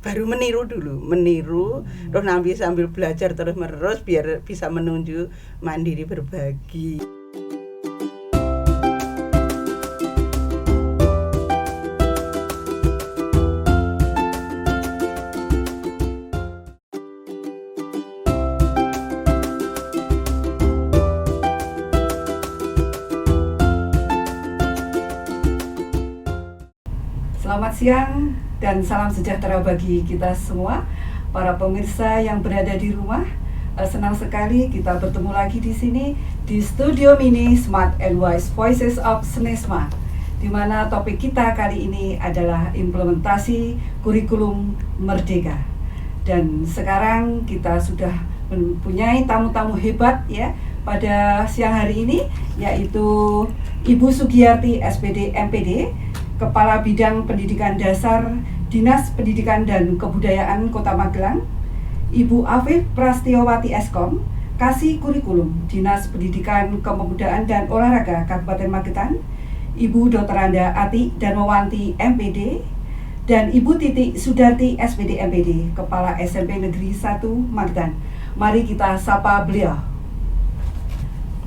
baru meniru dulu, terus nanti sambil belajar terus menerus biar bisa menuju mandiri berbagi. Selamat siang dan salam sejahtera bagi kita semua, para pemirsa yang berada di rumah. Senang sekali kita bertemu lagi di sini di Studio Mini Smart and Wise Voices of SNESMA, di mana topik kita kali ini adalah implementasi kurikulum merdeka. Dan sekarang kita sudah mempunyai tamu-tamu hebat ya pada siang hari ini, yaitu Ibu Sugiyarti SPD MPD, Kepala Bidang Pendidikan Dasar Dinas Pendidikan dan Kebudayaan Kota Magelang, Ibu Afif Prastiowati Eskom, Kasih Kurikulum Dinas Pendidikan Kepemudaan dan Olahraga Kabupaten Magetan, Ibu Dr. Anda Ati Darmawanti MPD, dan Ibu Titi Sudarti SPD MPD, Kepala SMP Negeri 1 Magetan. Mari kita sapa beliau.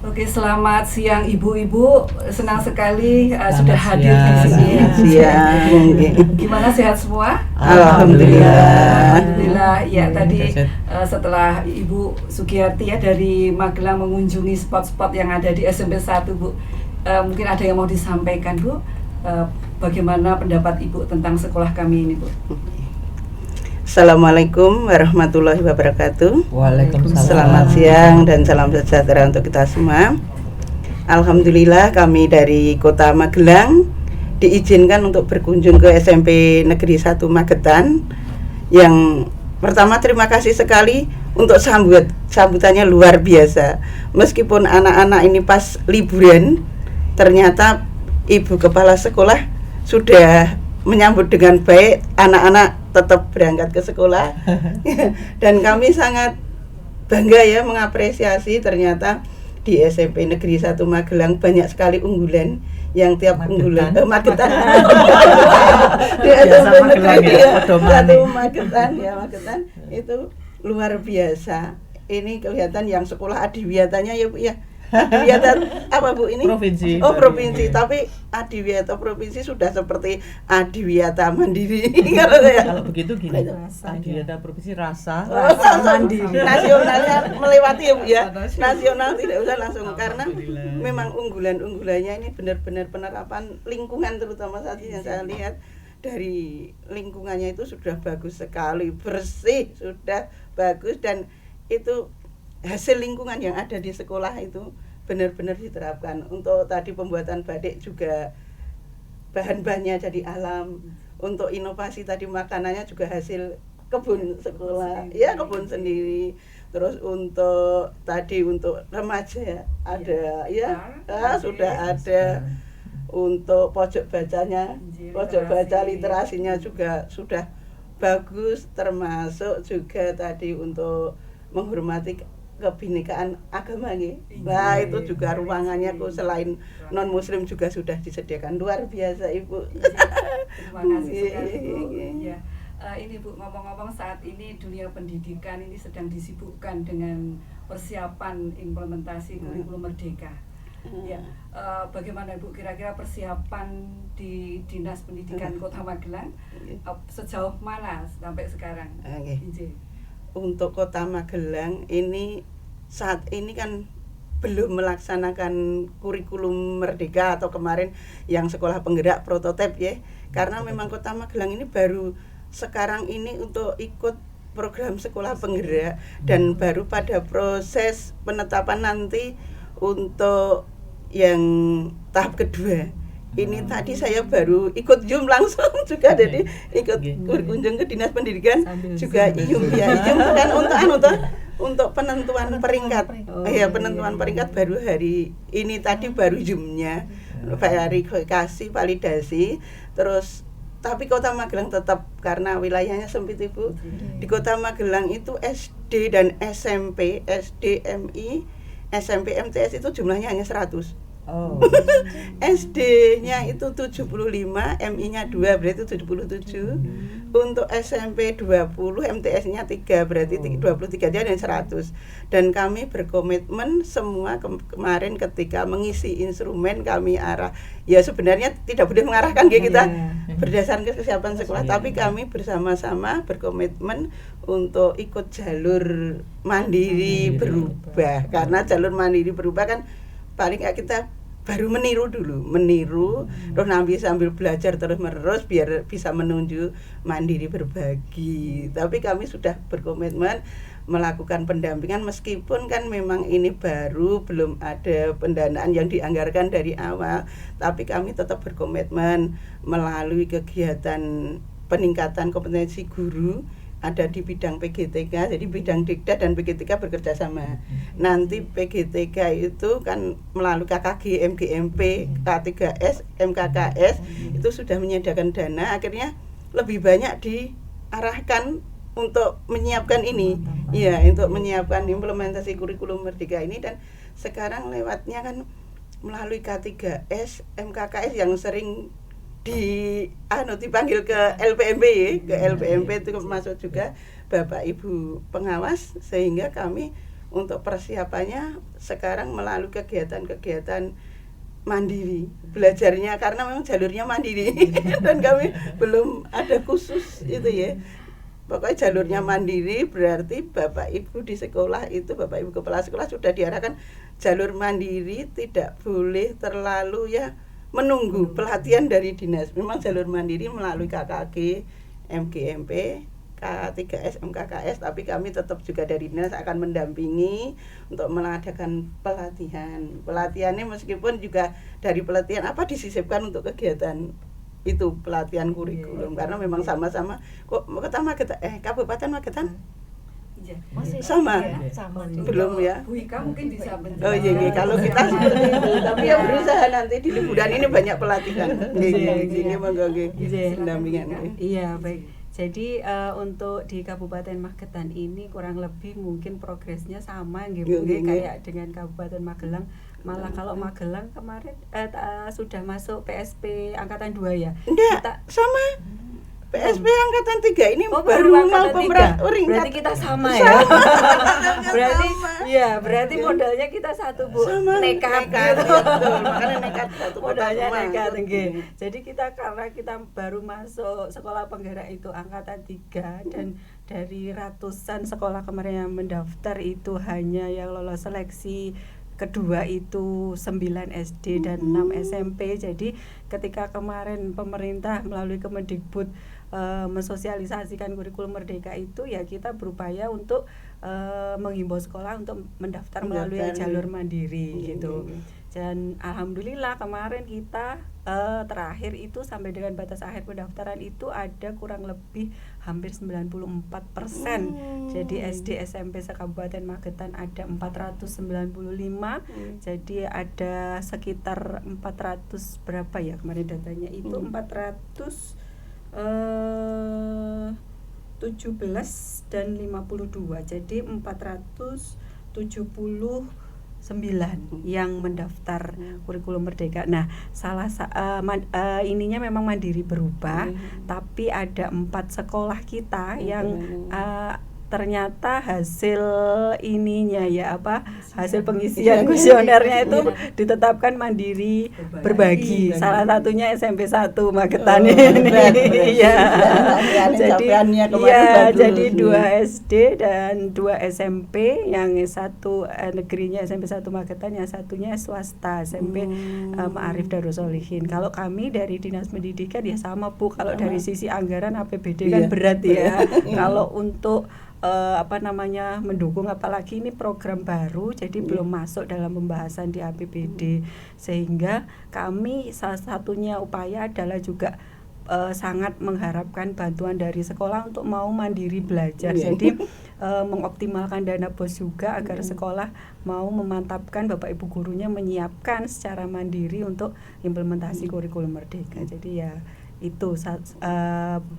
Oke, selamat siang ibu-ibu. Senang sekali sudah hadir di sini. Siang. Gimana, sehat semua? Alhamdulillah. Alhamdulillah. Ya, tadi setelah Ibu Sugiyarti ya dari Magelang mengunjungi spot-spot yang ada di SMP 1, Bu. Mungkin ada yang mau disampaikan, Bu. Bagaimana pendapat Ibu tentang sekolah kami ini, Bu? Assalamualaikum warahmatullahi wabarakatuh. Waalaikumsalam. Selamat siang dan salam sejahtera untuk kita semua. Alhamdulillah kami dari Kota Magelang diizinkan untuk berkunjung ke SMP Negeri 1 Magetan. Yang pertama terima kasih sekali untuk sambutannya luar biasa. Meskipun anak-anak ini pas liburan, ternyata Ibu Kepala Sekolah sudah menyambut dengan baik, anak-anak tetap berangkat ke sekolah. Dan kami sangat bangga ya mengapresiasi ternyata di SMP Negeri 1 Magelang banyak sekali unggulan yang tiap unggulan Magetan. Di SMP Negeri 1 Magetan itu luar biasa. Ini kelihatan yang sekolah adiwiyatanya ya Bu ya. Adiwiyata apa Bu ini? Provinsi. Oh, provinsi, tapi adiwiyata provinsi sudah seperti adiwiyata mandiri. Kalau begitu gini, adiwiyata provinsi rasa mandiri. Nasionalnya melewati ya Bu ya. Nasional tidak usah langsung karena memang unggulannya ini benar-benar penerapan lingkungan, terutama saat ini yang saya lihat dari lingkungannya itu sudah bagus sekali, bersih, sudah bagus, dan itu hasil lingkungan yang ada di sekolah itu benar-benar diterapkan. Untuk tadi pembuatan batik juga bahan-bahannya jadi alam. Untuk inovasi tadi makanannya juga hasil kebun sekolah, ya kebun sendiri. Terus untuk tadi untuk remaja ada sudah ada. Untuk pojok bacanya, pojok baca literasinya juga sudah bagus, termasuk juga tadi untuk menghormati kebinekaan agama nih. Wah, itu juga ruangannya kok selain non muslim juga sudah disediakan. Luar biasa Ibu. Terima kasih sekali Bu. Ya. Ini Bu, ngomong-ngomong saat ini dunia pendidikan ini sedang disibukkan dengan persiapan implementasi kurikulum merdeka. Ya, bagaimana Bu kira-kira persiapan di Dinas Pendidikan Kota Magelang sejauh mana sampai sekarang? Untuk Kota Magelang ini saat ini kan belum melaksanakan kurikulum merdeka atau kemarin yang sekolah penggerak prototipe ya, karena memang Kota Magelang ini baru sekarang ini untuk ikut program sekolah penggerak dan baru pada proses penetapan nanti untuk yang tahap kedua. Ini tadi saya baru ikut Zoom langsung juga, jadi ikut berkunjung ke Dinas Pendidikan juga Zoom kan untuk penentuan peringkat. Penentuan peringkat baru hari ini tadi baru Zoom-nya. Verifikasi, validasi. Terus tapi Kota Magelang tetap karena wilayahnya sempit Ibu. Di Kota Magelang itu SD dan SMP, SD MI, SMP MTS itu jumlahnya hanya 100. Oh. SD-nya itu 75, MI-nya 2 berarti 77. Untuk SMP 20, MTS-nya 3 berarti 23 dan 100. Dan kami berkomitmen semua kemarin ketika mengisi instrumen kami arah. Ya sebenarnya tidak boleh mengarahkan ya kita berdasarkan kesiapan sekolah, tapi kami bersama-sama berkomitmen untuk ikut jalur mandiri berubah. Karena jalur mandiri berubah kan paling nggak kita baru meniru terus sambil belajar terus menerus biar bisa menuju mandiri berbagi. Tapi kami sudah berkomitmen melakukan pendampingan meskipun kan memang ini baru, belum ada pendanaan yang dianggarkan dari awal, tapi kami tetap berkomitmen melalui kegiatan peningkatan kompetensi guru ada di bidang PGTK, jadi bidang Dikda dan PGTK bekerja sama. Nanti PGTK itu kan melalui KKG, MGMP, K3S, MKKS itu sudah menyediakan dana, akhirnya lebih banyak diarahkan untuk menyiapkan ini. Iya, untuk menyiapkan implementasi kurikulum merdeka ini, dan sekarang lewatnya kan melalui K3S, MKKS yang sering dipanggil ke LPMP ya, ke LPMP itu masuk juga Bapak Ibu pengawas, sehingga kami untuk persiapannya sekarang melalui kegiatan-kegiatan mandiri belajarnya karena memang jalurnya mandiri dan kami belum ada khusus itu ya. Pokoknya jalurnya mandiri berarti Bapak Ibu di sekolah itu, Bapak Ibu kepala sekolah sudah diarahkan jalur mandiri, tidak boleh terlalu ya menunggu pelatihan dari dinas. Memang jalur mandiri melalui KKG, MGMP, K3S, MKKS, tapi kami tetap juga dari dinas akan mendampingi untuk mengadakan pelatihan. Pelatihannya meskipun juga dari pelatihan apa disisipkan untuk kegiatan itu pelatihan kurikulum karena memang sama-sama Kota Magetan, Kabupaten Magetan sama belum ya. Bu Ika mungkin bisa Oh iya, kalau kita seperti itu, tapi yang berusaha nanti di liburan ini banyak pelatihan. Ini monggo pendampingan. Iya, baik. Jadi untuk di Kabupaten Magetan ini kurang lebih mungkin progresnya sama nggih kayak dengan Kabupaten Magelang. Malah kalau Magelang kemarin sudah masuk PSP angkatan 2 ya. Enggak, sama. PSP angkatan 3 ini baru mau berarti kita sama ya. berarti ya, berarti modalnya kita satu Bu. Nekat gitu. Makanya nekat satu modalnya nekat nggih. Jadi karena kita baru masuk sekolah penggerak itu angkatan 3 dan dari ratusan sekolah kemarin yang mendaftar itu hanya yang lolos seleksi kedua itu 9 SD dan 6 SMP. Jadi ketika kemarin pemerintah melalui Kemendikbud mensosialisasikan kurikulum merdeka itu, ya kita berupaya untuk menghimbau sekolah untuk mendaftar melalui jalur mandiri gitu. Dan alhamdulillah kemarin kita terakhir itu sampai dengan batas akhir pendaftaran itu ada kurang lebih hampir 94%. Jadi SD SMP se-Kabupaten Magetan ada 495. Jadi ada sekitar 400 berapa ya kemarin datanya itu 417 dan 52. Jadi 479 yang mendaftar kurikulum merdeka. Nah, ininya memang mandiri berubah, tapi ada 4 sekolah kita yang ternyata hasil ininya ya hasil pengisian kuesionernya itu ditetapkan mandiri berbagi. Salah satunya SMP 1 Magetan ini. Jadi 2 SD dan 2 SMP, yang satu negerinya SMP 1 Magetan, yang satunya swasta SMP Ma'arif Darussolihin. Kalau kami dari Dinas Pendidikan ya sama Bu, kalau dari sisi anggaran APBD kan berat ya. Kalau untuk mendukung, apalagi ini program baru jadi belum masuk dalam pembahasan di APBD, sehingga kami salah satunya upaya adalah juga sangat mengharapkan bantuan dari sekolah untuk mau mandiri belajar. Jadi mengoptimalkan dana BOS juga agar sekolah mau memantapkan Bapak Ibu gurunya menyiapkan secara mandiri untuk implementasi kurikulum merdeka. Jadi ya Itu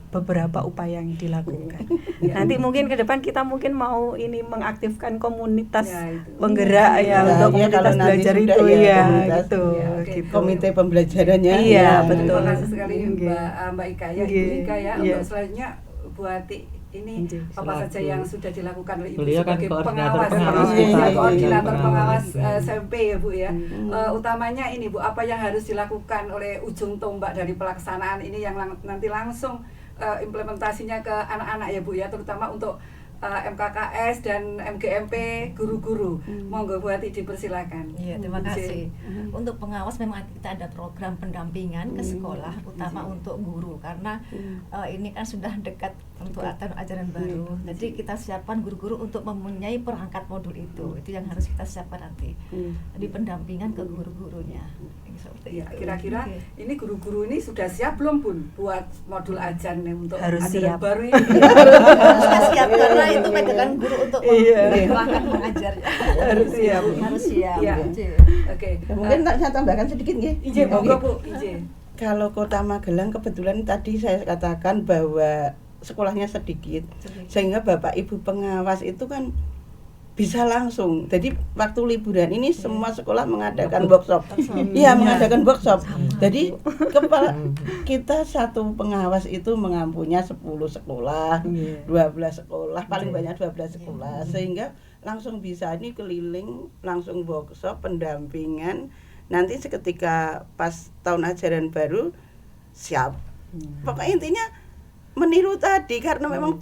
beberapa upaya yang dilakukan. Nanti mungkin ke depan kita mungkin mau ini mengaktifkan komunitas Ya, itu. penggerak Ya, untuk ya, komunitas kalau nanti belajar sudah itu ya, ya komunitas. gitu. Ya, oke. Gitu. Komite pembelajarannya. Iya, ya. betul. Terima kasih sekali Nggih. Mbak Ika ya, Nggih. Ibu Ika ya. Iya. Untuk selanjutnya Bu Ati, ini Nggih. apa saja Selaku- yang sudah dilakukan oleh Ibu Beliau kan sebagai koordinator pengawas. ya, Iya, koordinator iya. pengawas Iya. SMP ya Bu ya. Utamanya ini Bu, apa yang harus dilakukan oleh ujung tombak dari pelaksanaan ini yang nanti langsung implementasinya ke anak-anak ya Bu ya, terutama untuk MKKS dan MGMP guru-guru. Monggo Bu Ati dipersilakan. Iya, terima kasih. Untuk pengawas memang kita ada program pendampingan ke sekolah, utama untuk guru karena ini kan sudah dekat untuk ajaran baru. Jadi kita siapkan guru-guru untuk mempunyai perangkat modul itu. Itu yang harus kita siapkan nanti. Jadi pendampingan ke guru-gurunya. Seperti Ya, itu. kira-kira Oke. ini guru-guru ini sudah siap belum Bun buat modul ajan nih untuk Harus ajaran siap. baru ini? Harus siap karena itu pegangan guru untuk Iya. perangkat mengajarnya. Harus siap. Harus siap. Iya. Oke. Oke. Mungkin saya tambahkan sedikit nggih. Ije Oke. monggo Bu, ije. Kalau Kota Magelang kebetulan tadi saya katakan bahwa sekolahnya sedikit, sehingga Bapak Ibu pengawas itu kan bisa langsung. Jadi waktu liburan ini semua sekolah mengadakan workshop. Iya, mengadakan workshop. Jadi kepala kita satu pengawas itu mengampunya 10 sekolah, 12 sekolah, paling banyak 12 sekolah, sehingga langsung bisa ini keliling, langsung workshop pendampingan. Nanti seketika pas tahun ajaran baru siap. Pokoknya intinya meniru tadi karena memang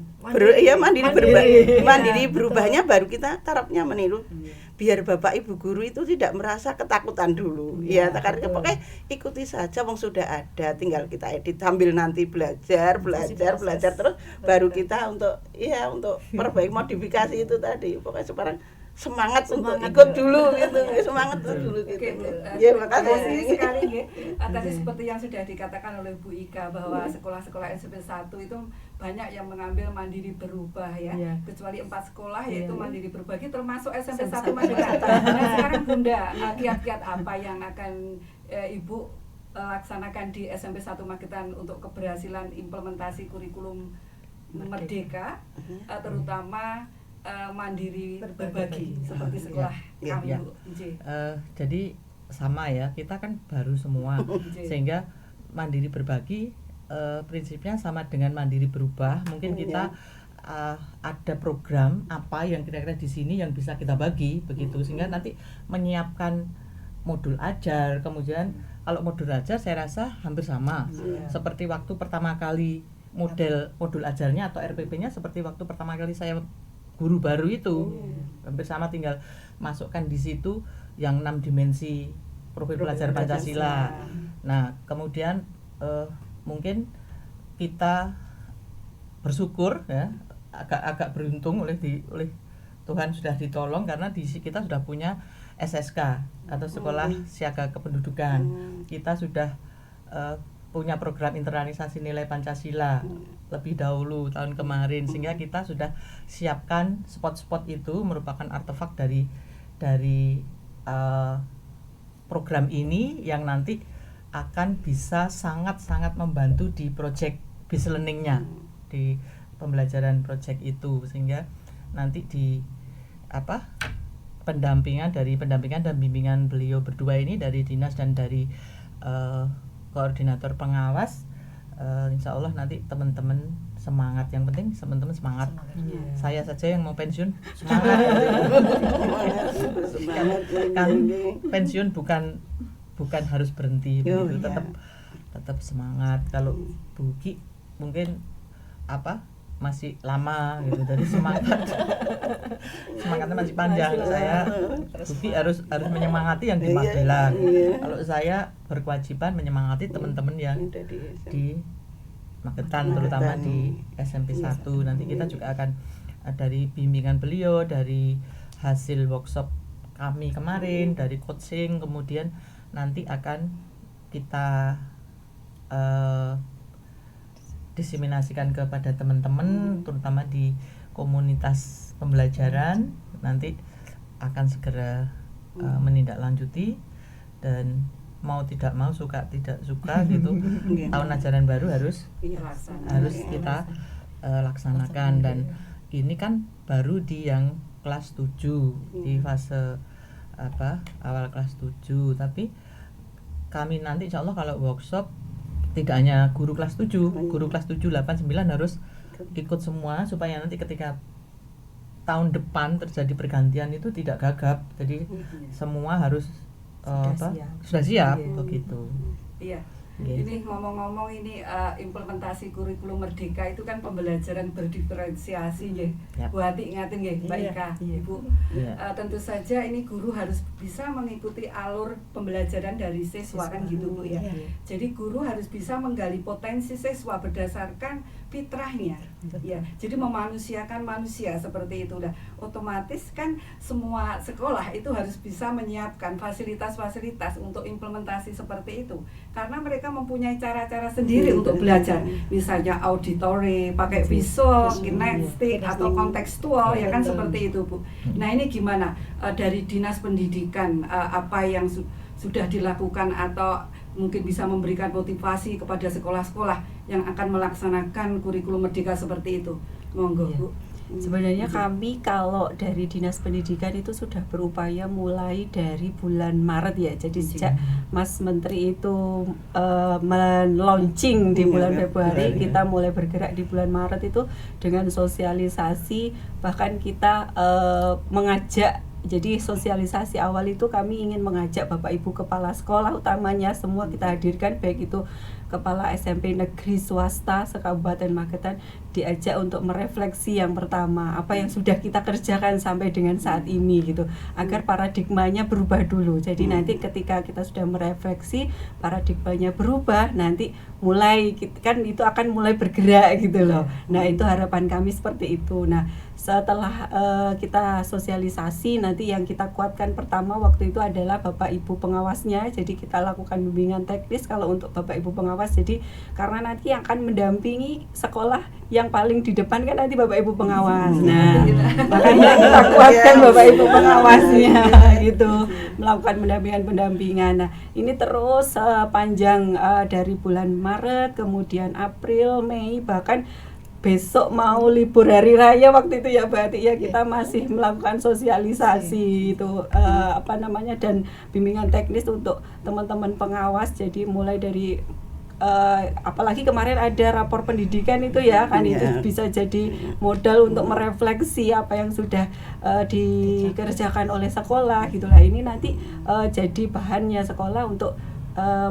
mandiri berubahnya baru kita tarafnya meniru. Biar Bapak Ibu guru itu tidak merasa ketakutan dulu. Ya, karena pokoknya ikuti saja wong sudah ada, tinggal kita edit sambil nanti belajar terus baru kita untuk perbaiki modifikasi itu tadi. Pokoknya sekarang semangat untuk ikut dulu gitu, semangat dulu gitu. Oke, Bu. Ya, Terima makasih. kasih sekali nggih. Tadi seperti yang sudah dikatakan oleh Bu Ika bahwa sekolah-sekolah SMP 1 itu banyak yang mengambil mandiri berubah ya. Iya. Kecuali 4 sekolah Iya. yaitu mandiri berbagi termasuk SMP 1 SMP Magelang. Nah, sekarang Bunda, kiat-kiat apa yang akan Ibu laksanakan di SMP 1 Magetan untuk keberhasilan implementasi kurikulum Merdeka, terutama mandiri berbagi seperti sekolah Ya, kami ya. Bu. Ije. Jadi sama ya, kita kan baru semua sehingga mandiri berbagi prinsipnya sama dengan mandiri berubah. Mungkin kita ada program apa yang kira-kira di sini yang bisa kita bagi begitu, sehingga nanti menyiapkan modul ajar. Kemudian kalau modul ajar saya rasa hampir sama seperti waktu pertama kali modul ajarnya atau RPP-nya seperti waktu pertama kali saya guru baru itu. Hampir sama, tinggal masukkan di situ yang 6 dimensi profil pelajar Pancasila. Nah, kemudian mungkin kita bersyukur ya, agak beruntung oleh Tuhan sudah ditolong karena kita sudah punya SSK atau Sekolah Siaga Kependudukan. Kita sudah punya program internalisasi nilai Pancasila lebih dahulu tahun kemarin, sehingga kita sudah siapkan spot-spot itu merupakan artefak dari program ini yang nanti akan bisa sangat-sangat membantu di project Biz Learning-nya, di pembelajaran project itu, sehingga nanti di pendampingan dan bimbingan beliau berdua ini dari dinas dan dari koordinator pengawas, insya Allah nanti teman-teman semangat. Yang penting teman-teman semangat. Saya saja yang mau pensiun semangat. Kan pensiun bukan harus berhenti, begitu, tetap semangat. Kalau Bu Ki mungkin masih lama gitu, jadi semangatnya masih panjang. Saya Buki harus menyemangati yang di Magelang. Kalau saya berkewajiban menyemangati teman-teman yang di Magetan, terutama di SMP 1. Nanti kita juga akan dari bimbingan beliau, dari hasil workshop kami kemarin, dari coaching, kemudian nanti akan kita diseminasikan kepada teman-teman, terutama di komunitas pembelajaran. Nanti akan segera menindaklanjuti, dan mau tidak mau, suka tidak suka gitu, tahun ajaran baru harus kita laksanakan. Dan ini kan baru di yang kelas 7, di fase awal kelas 7, tapi kami nanti insya Allah kalau workshop tidak hanya guru kelas 7, guru kelas 7, 8, 9 harus ikut semua, supaya nanti ketika tahun depan terjadi pergantian itu tidak gagap. Jadi semua harus sudah siap begitu. Iya. Okay. Ini ngomong-ngomong ini implementasi kurikulum Merdeka itu kan pembelajaran berdiferensiasi nggih. Bu Ati ngaten nggih, Mbak Ika, Ibu. Tentu saja ini guru harus bisa mengikuti alur pembelajaran dari siswa kan gitu Bu ya. Jadi guru harus bisa menggali potensi siswa berdasarkan fitrahnya. Ya. Jadi memanusiakan manusia seperti itu. Udah otomatis kan semua sekolah itu harus bisa menyiapkan fasilitas-fasilitas untuk implementasi seperti itu. Karena mereka mempunyai cara-cara sendiri untuk belajar, misalnya auditory, pakai visual, kinestik atau kontekstual, ya kan seperti itu Bu. Nah ini gimana dari Dinas Pendidikan, apa yang sudah dilakukan atau mungkin bisa memberikan motivasi kepada sekolah-sekolah yang akan melaksanakan kurikulum Merdeka seperti itu, monggo Bu. Sebenarnya kami kalau dari Dinas Pendidikan itu sudah berupaya mulai dari bulan Maret ya. Jadi sejak Mas Menteri itu men-launching di bulan Februari, kita mulai bergerak di bulan Maret itu dengan sosialisasi, bahkan kita mengajak. Jadi sosialisasi awal itu kami ingin mengajak Bapak Ibu Kepala Sekolah utamanya semua kita hadirkan, baik itu Kepala SMP Negeri Swasta se-Kabupaten Magetan, diajak untuk merefleksi yang pertama apa yang sudah kita kerjakan sampai dengan saat ini gitu, agar paradigmanya berubah dulu. Jadi nanti ketika kita sudah merefleksi, paradigmanya berubah, nanti mulai kan itu akan mulai bergerak gitu loh. Nah itu harapan kami seperti itu. Nah setelah kita sosialisasi, nanti yang kita kuatkan pertama waktu itu adalah Bapak Ibu pengawasnya. Jadi kita lakukan bimbingan teknis kalau untuk Bapak Ibu pengawas. Jadi karena nanti yang akan mendampingi sekolah yang paling di depan kan nanti Bapak Ibu pengawas. Nah makanya kita kuatkan Bapak Ibu pengawasnya gitu, melakukan pendampingan. Nah ini terus panjang dari bulan Maret, kemudian April, Mei, bahkan besok mau libur hari raya waktu itu ya berarti ya kita masih melakukan sosialisasi itu dan bimbingan teknis untuk teman-teman pengawas. Jadi mulai dari apalagi kemarin ada rapor pendidikan itu ya kan, itu bisa jadi modal untuk merefleksi apa yang sudah dikerjakan oleh sekolah gitulah. Ini nanti jadi bahannya sekolah untuk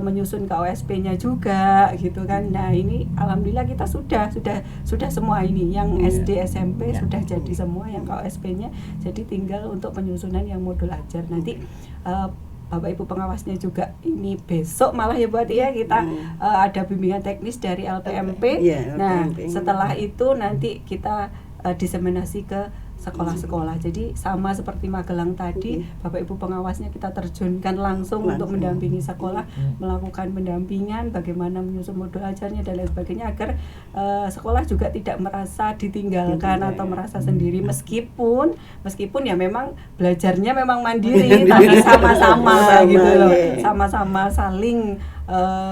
menyusun KOSP-nya juga gitu kan. Nah ini alhamdulillah kita sudah semua ini yang SD SMP sudah jadi semua yang KOSP-nya, jadi tinggal untuk penyusunan yang modul ajar. Nanti Bapak Ibu pengawasnya juga ini besok malah ya buat ya kita ada bimbingan teknis dari LPMP. Nah setelah itu nanti kita diseminasi ke sekolah-sekolah. Jadi sama seperti Magelang tadi, Bapak Ibu pengawasnya kita terjunkan langsung untuk mendampingi sekolah, melakukan pendampingan bagaimana menyusun modul ajarnya dan lain sebagainya, agar sekolah juga tidak merasa ditinggalkan atau merasa sendiri, meskipun ya memang belajarnya memang mandiri tapi sama-sama gitu loh. Sama-sama saling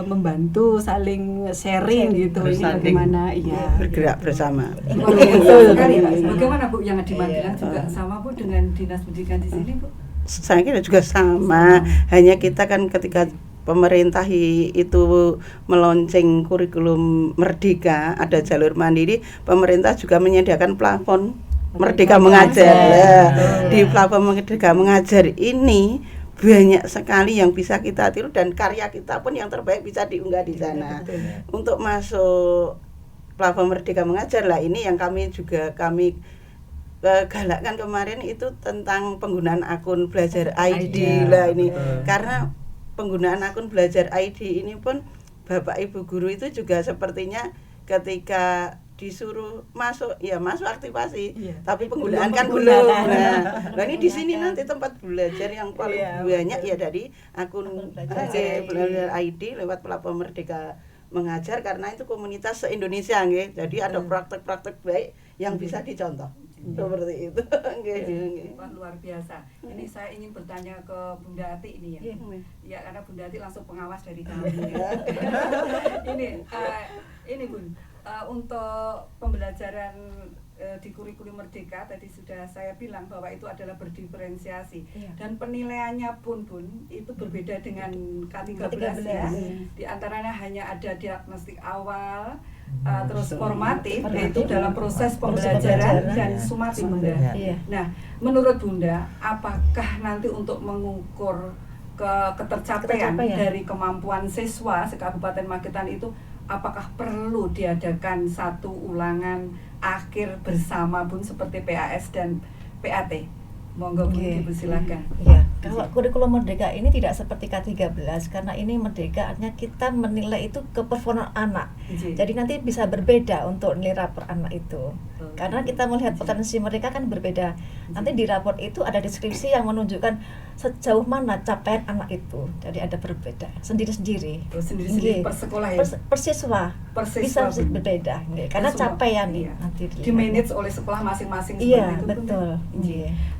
membantu, saling sharing gitu. Ini bagaimana bergerak bersama. Bagaimana Bu yang di Magelang juga sama Bu dengan Dinas Pendidikan di sini Bu? Saya kira juga sama. Hanya kita kan ketika pemerintah itu melonceng kurikulum Merdeka, ada jalur mandiri, pemerintah juga menyediakan plafon Merdeka Mengajar. Di plafon Merdeka Mengajar ini banyak sekali yang bisa kita tiru dan karya kita pun yang terbaik bisa diunggah di sana. Untuk masuk platform Merdeka Mengajar lah, ini yang kami galakkan kemarin itu tentang penggunaan akun belajar ID lah ini. Karena penggunaan akun belajar ID ini pun Bapak Ibu guru itu juga sepertinya ketika disuruh masuk aktivasi, tapi penggunaan kan belum. Nah ini di sini nanti tempat belajar yang paling banyak ya dari akun belajar ID lewat platform Merdeka Mengajar, karena itu komunitas se-Indonesia nggih. Jadi ada praktek-praktek baik yang bisa dicontoh. Seperti itu. Nggih, nggih. Wah, luar biasa. Ini saya ingin bertanya ke Bunda Ati ini ya. Ya, karena Bunda Ati langsung pengawas dari kami. Ya. Ini Bun, untuk pembelajaran di kurikulum Merdeka tadi sudah saya bilang bahwa itu adalah berdiferensiasi dan penilaiannya pun itu berbeda dengan K13 ya. Di antaranya hanya ada diagnostik awal, terus formatif yaitu dalam proses pembelajaran dan sumatif Bunda. Nah, menurut Bunda, apakah nanti untuk mengukur ketercapaian dari kemampuan siswa se-Kabupaten Magetan itu apakah perlu diadakan satu ulangan akhir bersama Bun seperti PAS dan PAT? Monggo Bun, dipersilakan. Iya, kalau kurikulum Merdeka ini tidak seperti K13 karena ini Merdeka artinya kita menilai itu ke performa anak. Jadi nanti bisa berbeda untuk nilai rapor anak itu. Karena kita melihat potensi mereka kan berbeda. Nanti di rapor itu ada deskripsi yang menunjukkan sejauh mana capaian anak itu. Jadi ada berbeda sendiri-sendiri. Sendiri-sendiri per sekolah ya. Per siswa bisa berbeda. Karena capaian nanti di-manage oleh sekolah masing-masing seperti itu. Iya, betul.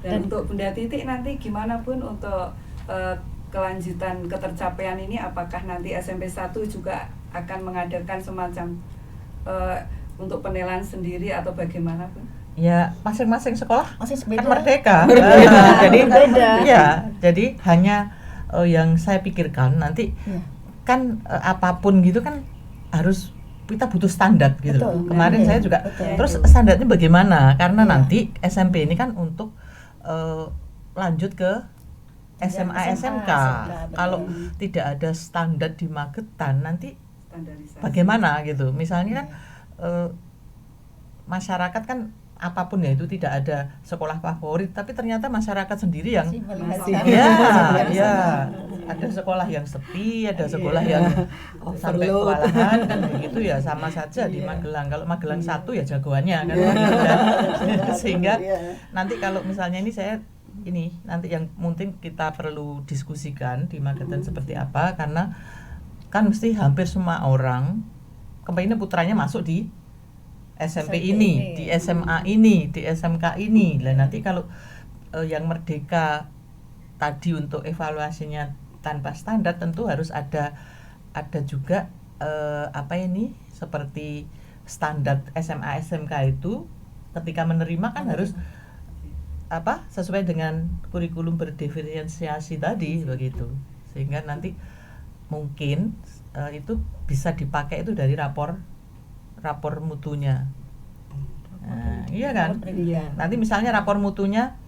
Dan untuk Bunda Titik nanti gimana pun untuk kelanjutan ketercapaian ini, apakah nanti SMP 1 juga akan mengadakan semacam untuk penilaian sendiri atau bagaimana pun? Ya, masing-masing sekolah kan merdeka. Jadi jadi hanya yang saya pikirkan nanti kan apapun gitu kan harus kita butuh standar gitu. Kemarin saya juga terus standarnya bagaimana? Karena nanti SMP ini kan untuk lanjut ke SMA SMK. Kalau tidak ada standar di Magetan nanti bagaimana gitu. Misalnya kan masyarakat kan apapun ya itu tidak ada sekolah favorit, tapi ternyata masyarakat sendiri yang ada sekolah yang sepi, ada sekolah yang sampai kewalahan kan begitu ya, sama saja di Magelang. Kalau Magelang 1 ya jagoannya kan sehingga nanti kalau misalnya ini nanti yang mungkin kita perlu diskusikan di Magetan seperti apa, karena kan mesti hampir semua orang kepengennya putranya masuk di SMP ini, di SMA ini, di SMK ini. Lah nanti kalau yang Merdeka tadi untuk evaluasinya tanpa standar tentu harus ada juga seperti standar SMA SMK itu ketika menerima kan harus sesuai dengan kurikulum berdiferensiasi tadi begitu. Sehingga nanti mungkin itu bisa dipakai itu dari rapor mutunya. Nah, iya kan? Nanti misalnya rapor mutunya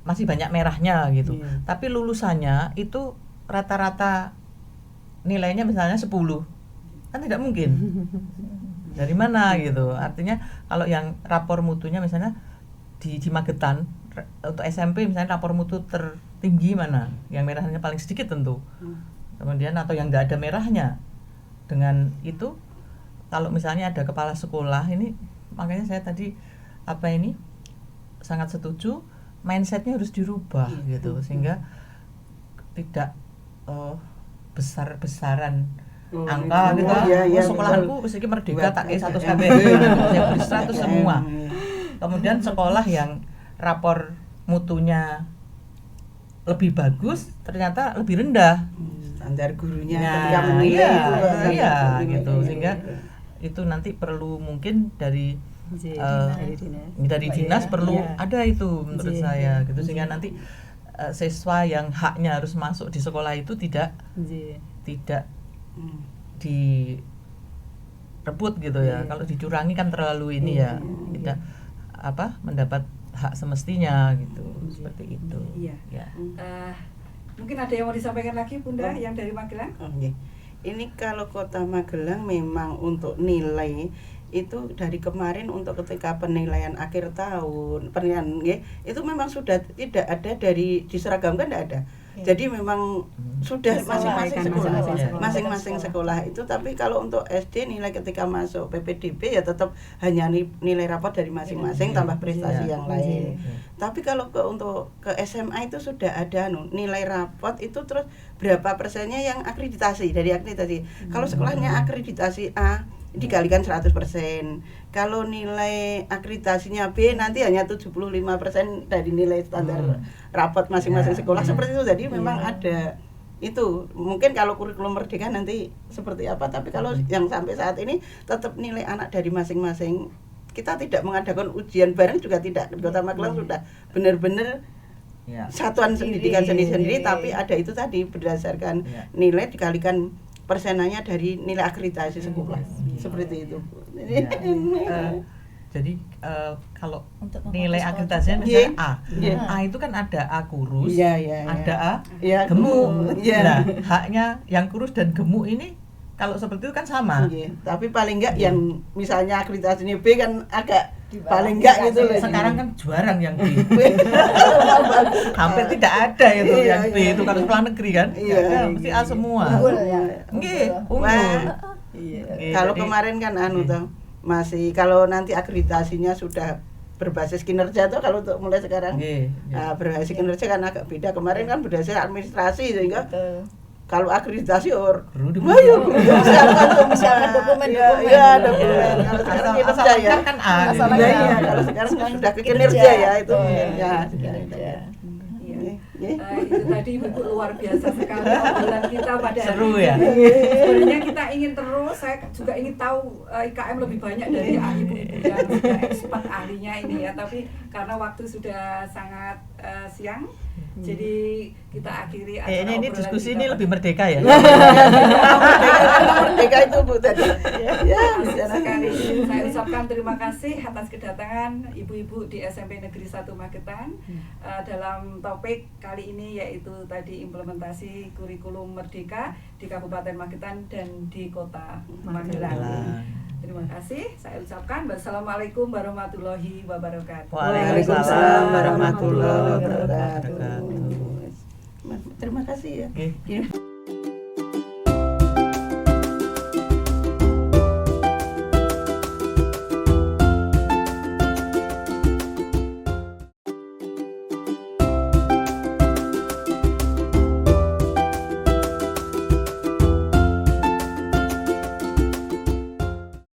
masih banyak merahnya gitu. Tapi lulusannya itu rata-rata nilainya misalnya 10. Kan tidak mungkin. Dari mana gitu. Artinya kalau yang rapor mutunya misalnya di Magetan untuk SMP misalnya rapor mutu tertinggi mana? Yang merahnya paling sedikit tentu. Kemudian atau yang enggak ada merahnya. Dengan itu kalau misalnya ada kepala sekolah ini, makanya saya tadi sangat setuju mindsetnya harus dirubah gitu sehingga tidak besar-besaran angka gitu. Sekolahku mesti merdeka tak 100 KB, saya beri 100 semua. Kemudian sekolah yang rapor mutunya lebih bagus ternyata lebih rendah standar gurunya ketika gitu sehingga itu nanti perlu mungkin dari dinas perlu ada itu menurut saya gitu sehingga nanti siswa yang haknya harus masuk di sekolah itu tidak direbut gitu ya. Kalau dicurangi kan terlalu ini ya tidak mendapat hak semestinya gitu seperti itu. Mungkin ada yang mau disampaikan lagi Bunda yang dari Magelang? Ini kalau Kota Magelang memang untuk nilai itu dari kemarin untuk ketika penilaian akhir tahun itu memang sudah tidak ada diseragamkan, tidak ada. Jadi memang sudah masing-masing sekolah itu. Tapi kalau untuk SD nilai ketika masuk PPDB ya tetap hanya nilai rapor dari masing-masing tambah prestasi yang lain. Tapi kalau untuk ke SMA itu sudah ada nilai rapor itu terus berapa persennya yang akreditasi dari akreditasi. Kalau sekolahnya akreditasi A dikalikan 100%. Kalau nilai akreditasinya B nanti hanya 75% dari nilai standar rapot masing-masing sekolah seperti itu. Jadi memang ada itu. Mungkin kalau kurikulum merdeka nanti seperti apa, tapi kalau yang sampai saat ini tetap nilai anak dari masing-masing. Kita tidak mengadakan ujian bareng juga tidak. Di Kota Magelang sudah benar-benar satuan pendidikan sendiri-sendiri, tapi ada itu tadi berdasarkan nilai dikalikan persenannya dari nilai akreditasi sekolah. Seperti itu. Jadi kalau Untuk nilai memfokus akreditasinya sekolah. misalnya A itu kan ada A kurus, Iya. ada A Iya, gemuk. iya. Nah, haknya yang kurus dan gemuk ini kalau seperti itu kan sama. Iya, tapi paling enggak yang misalnya akreditasinya B kan agak paling enggak gitu loh. Sekarang kan jarang yang B. Hampir tidak ada itu Iya, yang B iya. itu kalau sekolah negeri kan. Iya. Ya, mesti A semua. Unggul ya. Nggih, unggul. Wah, Nggih, kalau jadi- kemarin kan toh masih kalau nanti akreditasinya sudah berbasis kinerja tuh kalau untuk mulai sekarang Nggih, nah, berbasis kinerja kan agak beda. Kemarin kan berbasis administrasi sehingga Betul. kalau akreditasi Guru di wah ya guru persiapkan tuh Persiapkan dokumen-dokumen. Iya, Iya. dokumen. Kalau sekarang kinerja ya. Asal kan A. Asal gitu. kan Iya, A. iya, kalau sekarang sudah ke Kinerja. kinerja ya itu Betul. ya. Kinerja. Itu tadi Ibu luar biasa sekali obrolan kita pada hari Seru ini. ya? Sebenarnya kita ingin terus, saya juga ingin tahu IKM lebih banyak dari ibu-ibu yang sudah expert ahlinya ini ya. Tapi karena waktu sudah sangat siang, jadi kita akhiri acara Kayaknya ini obrolan diskusi kita ini pada- lebih merdeka ya. Merdeka itu Bu tadi. Ya, Asik sekali. Saya ucapkan terima kasih atas kedatangan ibu-ibu di SMP Negeri 1 Magetan dalam topik kali ini, yaitu tadi implementasi kurikulum merdeka di Kabupaten Magetan dan di Kota Magelang. Terima kasih. Saya ucapkan wassalamualaikum warahmatullahi wabarakatuh. Waalaikumsalam warahmatullahi wabarakatuh. wabarakatuh. Terima kasih ya. Oke. Ini